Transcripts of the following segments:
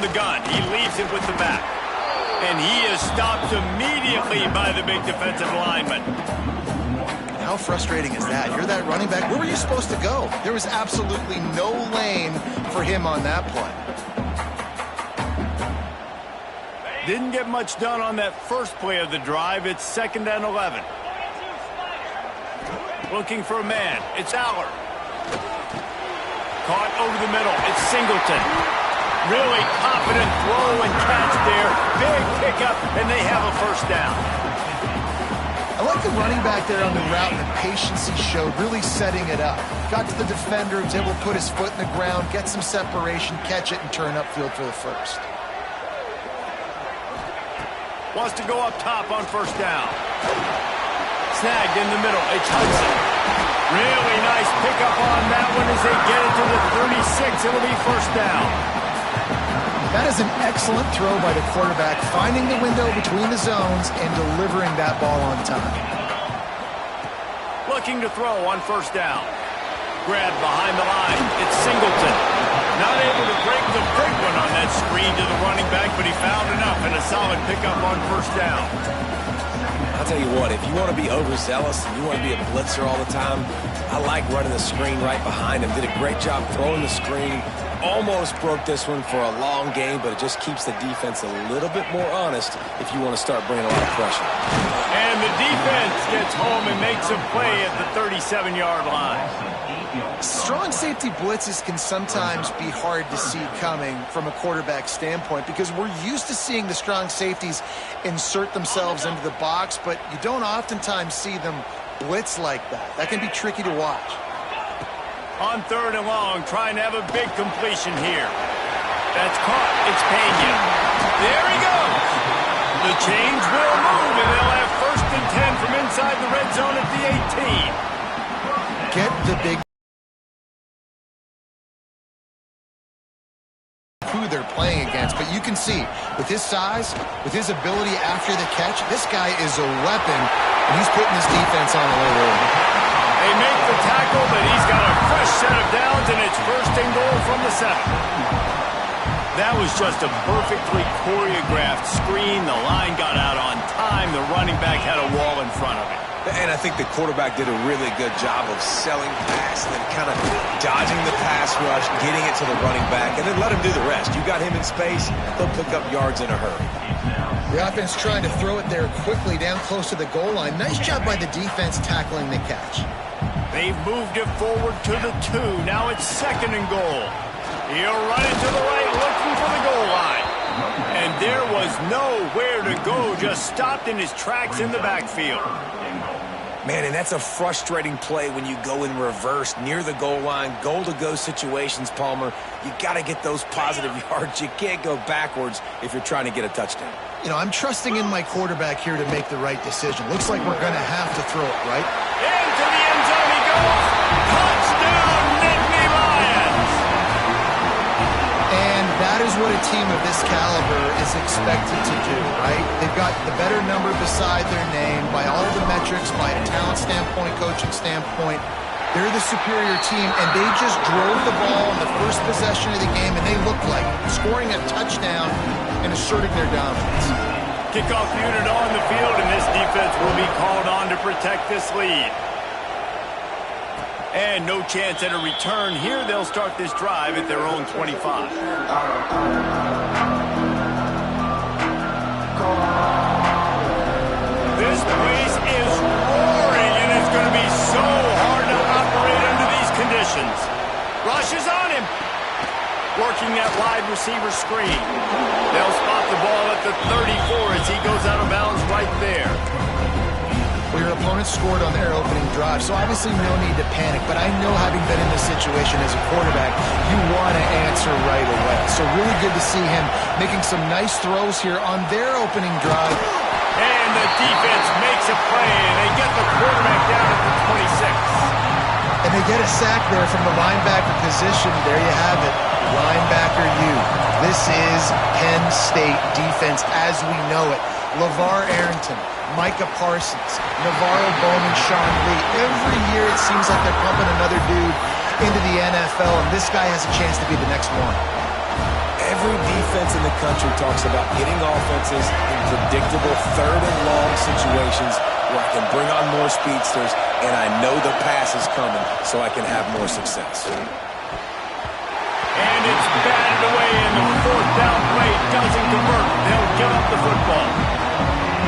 the gun. He leaves it with the back. And he is stopped immediately by the big defensive lineman. How frustrating is that? You're that running back. Where were you supposed to go? There was absolutely no lane for him on that play. Didn't get much done on that first play of the drive. It's 2nd and 11. Looking for a man. It's Aller. Caught over the middle. It's Singleton. Really confident throw and catch there. Big pickup, and they have a first down. I like the running back there on the route and the patience he showed, really setting it up. Got to the defender, was able to put his foot in the ground, get some separation, catch it, and turn upfield for the first. Wants to go up top on first down. Snagged in the middle. It's Hudson. Really nice pickup on that one as they get it to the 36. It'll be first down. That is an excellent throw by the quarterback, finding the window between the zones and delivering that ball on time. Looking to throw on first down. Grab behind the line. It's Singleton. Not able to break the big one on that screen to the running back, but he found enough and a solid pickup on first down. I'll tell you what, if you want to be overzealous and you want to be a blitzer all the time, I like running the screen right behind him. Did a great job throwing the screen. Almost broke this one for a long game, but it just keeps the defense a little bit more honest if you want to start bringing a lot of pressure. And the defense gets home and makes a play at the 37-yard line. Strong safety blitzes can sometimes be hard to see coming from a quarterback standpoint because we're used to seeing the strong safeties insert themselves into the box, but you don't oftentimes see them blitz like that. That can be tricky to watch. On 3rd and long, trying to have a big completion here. That's caught. It's Pena. There he goes. The chains will move, and they'll have 1st and 10 from inside the red zone at the 18. Get the big who they're playing against, but you can see with his size, with his ability after the catch, this guy is a weapon, and he's putting his defense on a little early. They make the tackle, but he's got a fresh set of downs, and it's 1st and goal from the 7. That was just a perfectly choreographed screen. The line got out on time. The running back had a wall in front of it. And I think the quarterback did a really good job of selling pass and then kind of dodging the pass rush, getting it to the running back, and then let him do the rest. You got him in space, he'll pick up yards in a hurry. The offense trying to throw it there quickly down close to the goal line. Nice job by the defense tackling the catch. They've moved it forward to the 2. Now it's 2nd and goal. He'll run it to the right, looking for the goal line. And there was nowhere to go, just stopped in his tracks in the backfield. Man, and that's a frustrating play when you go in reverse near the goal line, goal-to-go situations, Palmer. You got to get those positive yards. You can't go backwards if you're trying to get a touchdown. You know, I'm trusting in my quarterback here to make the right decision. Looks like we're going to have to throw it, right? Into the end zone he goes. Touchdown, Nittany Lions! And that is what a team of this caliber is expected to do, right? They've got the better number beside their name by all the metrics, by a talent standpoint, coaching standpoint. They're the superior team, and they just drove the ball in the first possession of the game, and they looked like scoring a touchdown and asserting their dominance. Kickoff unit on the field, and this defense will be called on to protect this lead. And no chance at a return here. They'll start this drive at their own 25. This place is roaring, and it's going to be so hard to operate under these conditions. Rush is on him. Working that wide receiver screen. They'll spot the ball at the 34 as he goes out of bounds right there. Well, your opponent scored on their opening drive, so obviously no need to panic. But I know, having been in this situation as a quarterback, you want to answer right away. So really good to see him making some nice throws here on their opening drive. And the defense makes a play, and they get the quarterback down at the 26. And they get a sack there from the linebacker position. There you have it. Linebacker U. This is Penn State defense as we know it. LeVar Arrington, Micah Parsons, Navarro Bowman, Sean Lee. Every year it seems like they're pumping another dude into the NFL, and this guy has a chance to be the next one. Every defense in the country talks about getting offenses in predictable third and long situations where I can bring on more speedsters and I know the pass is coming so I can have more success. And it's batted away, and the fourth down play doesn't convert. They'll give up the football.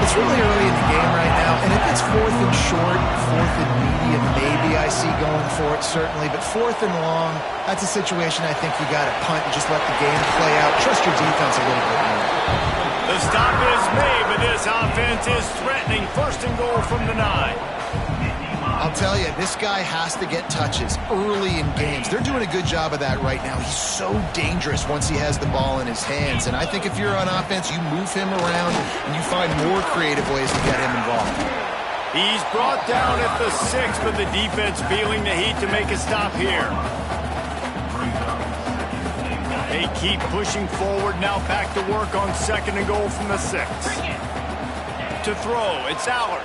It's really early in the game right now, and if it's fourth and short, fourth and medium, maybe I see going for it, certainly. But fourth and long, that's a situation I think you got to punt and just let the game play out. Trust your defense a little bit more. The stop is made, but this offense is threatening. First and goal from the 9. I'll tell you, this guy has to get touches early in games. They're doing a good job of that right now. He's so dangerous once he has the ball in his hands. And I think if you're on offense, you move him around and you find more creative ways to get him involved. He's brought down at the 6, but the defense feeling the heat to make a stop here. They keep pushing forward, now back to work on second and goal from the 6. To throw, it's Allard.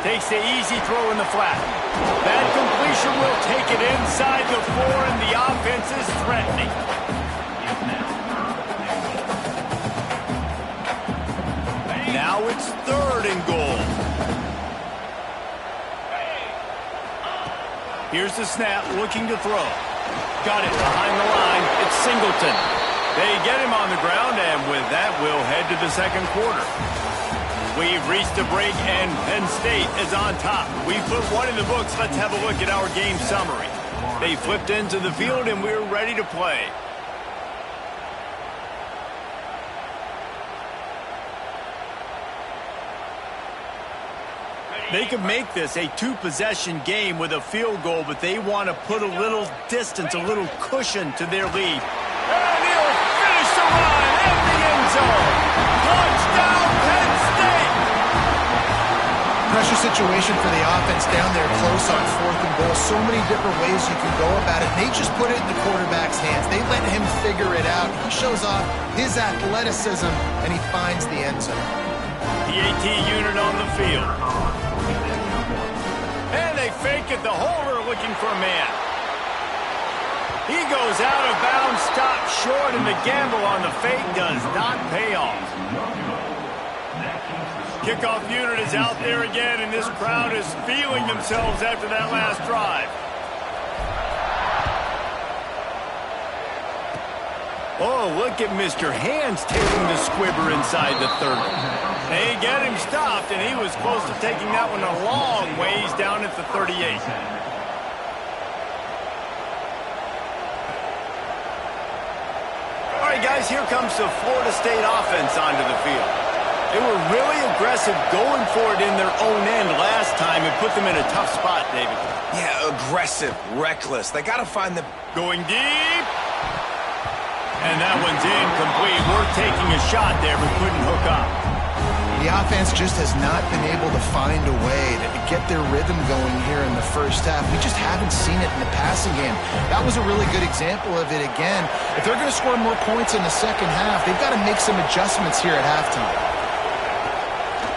Takes the easy throw in the flat. That completion will take it inside the 4, and the offense is threatening. Now it's third and goal. Here's the snap, looking to throw. Got it behind the line. It's Singleton. They get him on the ground, and with that, we'll head to the second quarter. We've reached a break, and Penn State is on top. We put one in the books. Let's have a look at our game summary. They flipped into the field, and we're ready to play. They could make this a two-possession game with a field goal, but they want to put a little distance, a little cushion to their lead. And he'll finish the run in the end zone. Touchdown, Penn State! Pressure situation for the offense down there close on fourth and goal. So many different ways you can go about it. They just put it in the quarterback's hands. They let him figure it out. He shows off his athleticism, and he finds the end zone. PAT unit on the field. And they fake it. The holder looking for a man. He goes out of bounds, stopped short, and the gamble on the fake does not pay off. Kickoff unit is out there again, and this crowd is feeling themselves after that last drive. Oh, look at Mr. Hands taking the squibber inside the 30. They get him stopped, and he was close to taking that one a long ways down at the 38. All right, guys, here comes the Florida State offense onto the field. They were really aggressive going for it in their own end last time and put them in a tough spot, David. Yeah, aggressive, reckless. They got to find the... Going deep. And that one's incomplete. We're taking a shot there, but couldn't hook up. The offense just has not been able to find a way to get their rhythm going here in the first half. We just haven't seen it in the passing game. That was a really good example of it again. If they're going to score more points in the second half, they've got to make some adjustments here at halftime.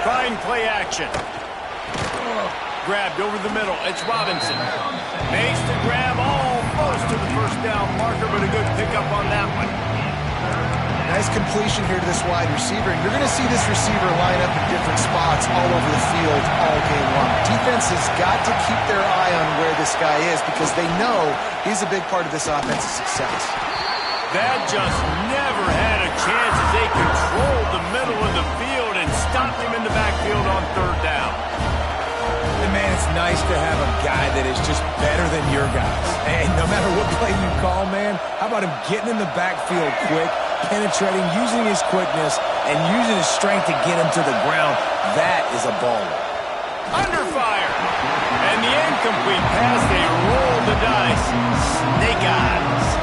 Trying play action. Grabbed over the middle. It's Robinson. Makes the grab almost to the first down marker, but a good pickup on that one. Nice completion here to this wide receiver. And you're going to see this receiver line up in different spots all over the field all game long. Defense has got to keep their eye on where this guy is because they know he's a big part of this offense's success. That just never had a chance as they controlled the middle of the field and stopped him in the backfield on third down. And man, it's nice to have a guy that is just better than your guys. And no matter what play you call, man, how about him getting in the backfield quick, penetrating, using his quickness, and using his strength to get him to the ground? That is a baller. Under fire. And the incomplete pass, they rolled the dice. Snake eyes.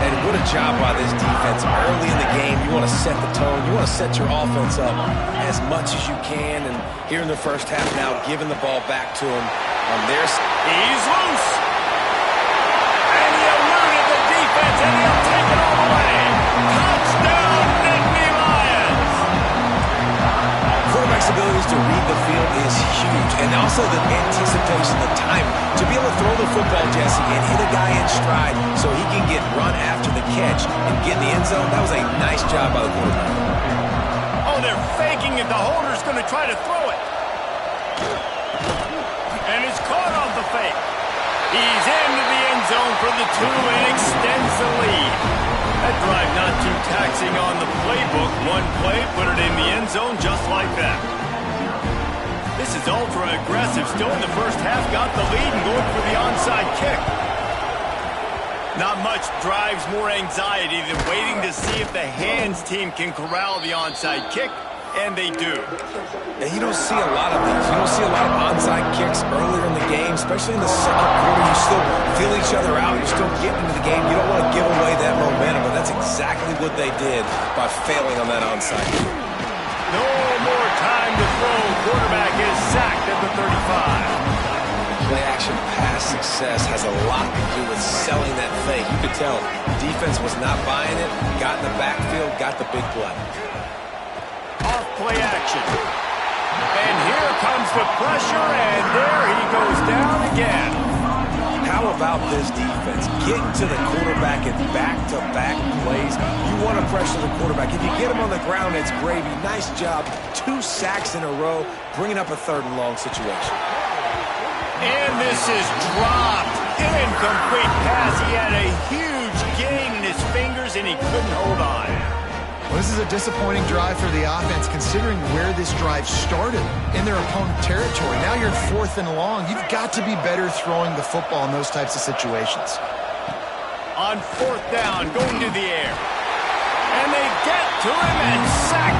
And what a job by this defense. Early in the game, you want to set the tone. You want to set your offense up as much as you can. And here in the first half now, giving the ball back to him on their side. He's loose. And he eluded the defense, and he'll take it all the way. Touchdown, Nittany Lions. Quarterback's ability to abilities to read the field is huge. And also the anticipation, the time to be able to throw the football, Jesse, and hit a guy in stride so he can get run after the catch and get in the end zone. That was a nice job by the quarterback. Oh, they're faking it. The holder's going to try to throw it. And it's caught off the fake. He's into the end zone for the 2 and extends the lead. That drive not too taxing on the playbook. One play, put it in the end zone just like that. This is ultra aggressive. Still in the first half, got the lead and going for the onside kick. Not much drives more anxiety than waiting to see if the hands team can corral the onside kick, and they do. And you don't see a lot of these. You don't see a lot of onside kicks earlier in the game, especially in the second quarter. You still feel each other out. You're still getting into the game. You don't want to give away that momentum, but that's exactly what they did by failing on that onside kick. No more time to throw. Quarterback is sacked at the 35. Play-action pass success has a lot to do with selling that fake. You could tell defense was not buying it, got in the backfield, got the big play. Off play action. And here comes the pressure, and there he goes down again. How about this defense? Getting to the quarterback in back-to-back plays. You want to pressure the quarterback. If you get him on the ground, it's gravy. Nice job. 2 sacks in a row, bringing up a 3rd and long situation. And this is dropped. Incomplete pass. He had a huge gain in his fingers, and he couldn't hold on. Well, this is a disappointing drive for the offense, considering where this drive started in their opponent territory. Now you're 4th and long. You've got to be better throwing the football in those types of situations. On 4th down, going to the air. And they get to him and sack